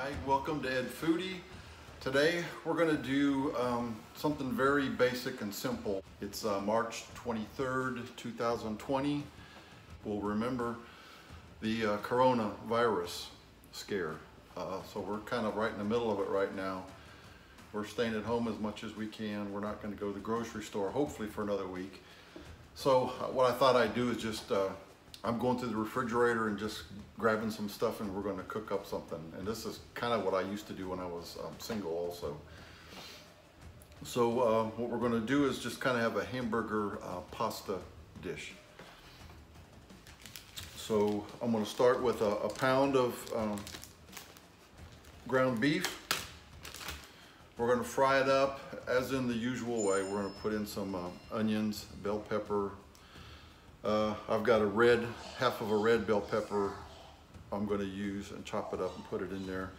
Hi, welcome to Ed Foodie. Today we're going to do something very basic and simple. It's March 23rd, 2020. We'll remember the coronavirus scare. So we're kind of right in the middle of it right now. We're staying at home as much as we can. We're not going to go to the grocery store, hopefully for another week. So what I thought I'd do is just, I'm going through the refrigerator and just grabbing some stuff, and we're going to cook up something. And this is kind of what I used to do when I was single also. So what we're going to do is just kind of have a hamburger pasta dish. So I'm going to start with a pound of ground beef. We're going to fry it up as in the usual way. We're going to put in some onions, bell pepper. I've got half of a red bell pepper I'm going to use and chop it up and put it in there.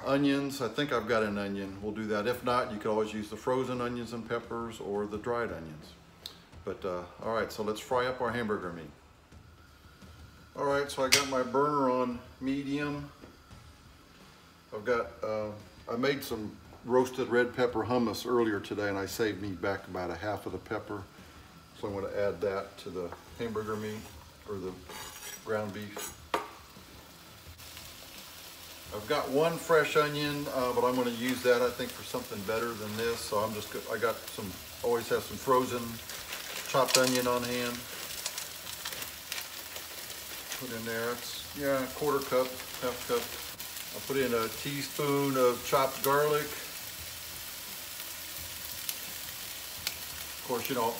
Onions, I think I've got an onion. We'll do that. If not, you could always use the frozen onions and peppers or the dried onions. But all right, so let's fry up our hamburger meat. All right, so I got my burner on medium. I made some roasted red pepper hummus earlier today, and I saved me back about a half of the pepper. So I'm going to add that to the hamburger meat or the ground beef. I've got one fresh onion, but I'm going to use that I think for something better than this. So I got always have some frozen chopped onion on hand. Put in there, it's a quarter cup, half cup. I'll put in a teaspoon of chopped garlic. Of course, you know,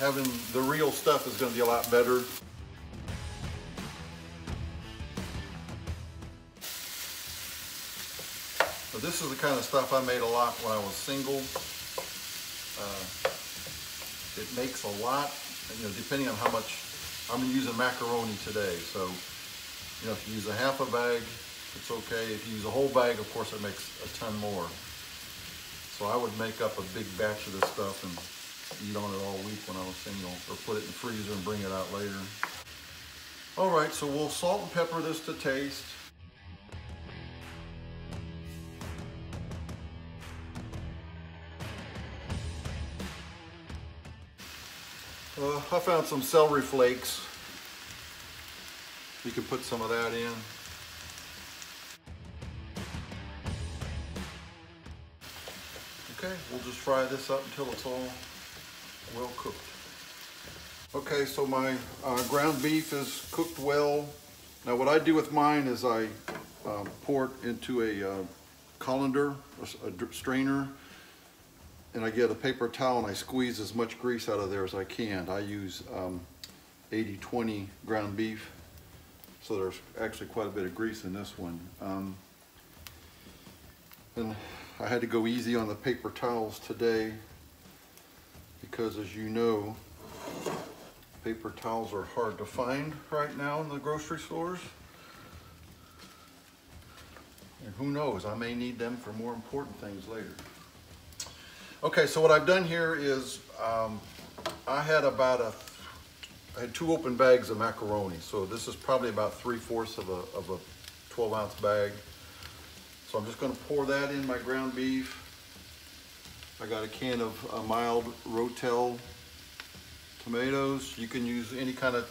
having the real stuff is going to be a lot better. So this is the kind of stuff I made a lot when I was single. It makes a lot, you know, depending on how much. I'm using macaroni today, so you know, if you use a half a bag, it's okay. If you use a whole bag, of course, it makes a ton more. So I would make up a big batch of this stuff and eat on it all week when I was single, or put it in the freezer and bring it out later. All right, so we'll salt and pepper this to taste. I found some celery flakes. You can put some of that in. Okay, we'll just fry this up until it's all well cooked. Okay, so my ground beef is cooked well. Now what I do with mine is I pour it into a colander, a strainer, and I get a paper towel and I squeeze as much grease out of there as I can. I use 80-20 ground beef, so there's actually quite a bit of grease in this one. And I had to go easy on the paper towels today because, as you know, paper towels are hard to find right now in the grocery stores. And who knows, I may need them for more important things later. Okay, so what I've done here is I had 2 open bags of macaroni. So this is probably about 3/4 of a 12-ounce bag. So I'm just going to pour that in my ground beef. I got a can of mild Rotel tomatoes. You can use any kind of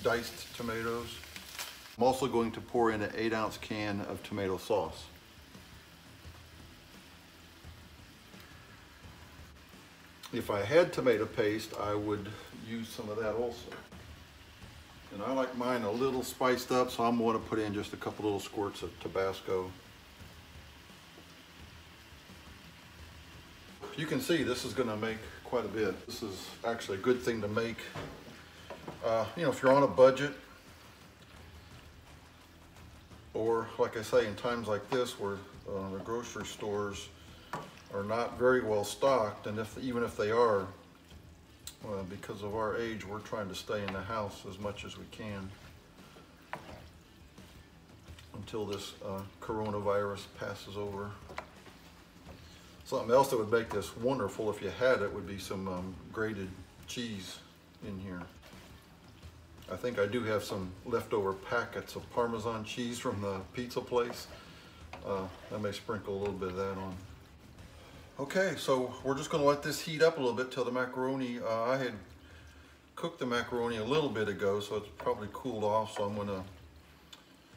diced tomatoes. I'm also going to pour in an 8-ounce can of tomato sauce. If I had tomato paste, I would use some of that also. And I like mine a little spiced up, so I'm going to put in just a couple little squirts of Tabasco. You can see this is going to make quite a bit. This is actually a good thing to make. You know, if you're on a budget, or like I say, in times like this where the grocery stores are not very well stocked, and even if they are, because of our age, we're trying to stay in the house as much as we can until this coronavirus passes over. Something else that would make this wonderful if you had it would be some grated cheese in here. I think I do have some leftover packets of Parmesan cheese from the pizza place. I may sprinkle a little bit of that on. Okay, so we're just gonna let this heat up a little bit till the macaroni, I had cooked the macaroni a little bit ago, so it's probably cooled off, so I'm gonna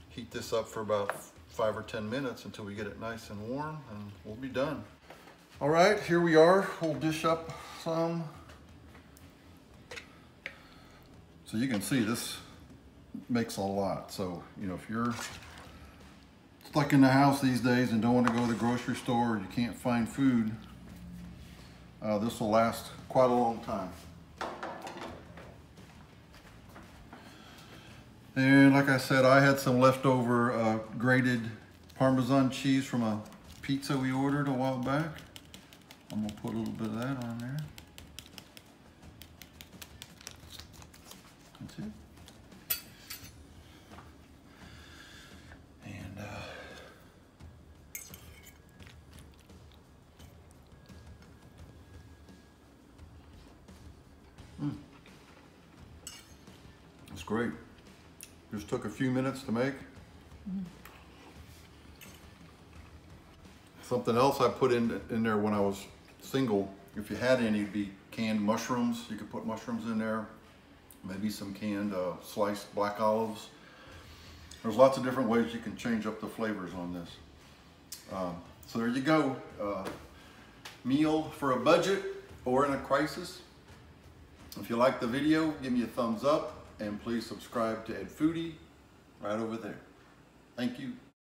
heat this up for about 5 or 10 minutes until we get it nice and warm, and we'll be done. All right, here we are. We'll dish up some. So you can see this makes a lot. So, you know, if you're stuck in the house these days and don't want to go to the grocery store, or you can't find food, this will last quite a long time. And like I said, I had some leftover grated Parmesan cheese from a pizza we ordered a while back. I'm gonna put a little bit of that on there. That's it. And it's great. Just took a few minutes to make. Something else I put in there when I was single, if you had any, it'd be canned mushrooms. You could put mushrooms in there, maybe some canned sliced black olives. There's lots of different ways you can change up the flavors on this. So there you go. Meal for a budget or in a crisis. If you like the video, give me a thumbs up, and please subscribe to Foodie right over there. Thank you.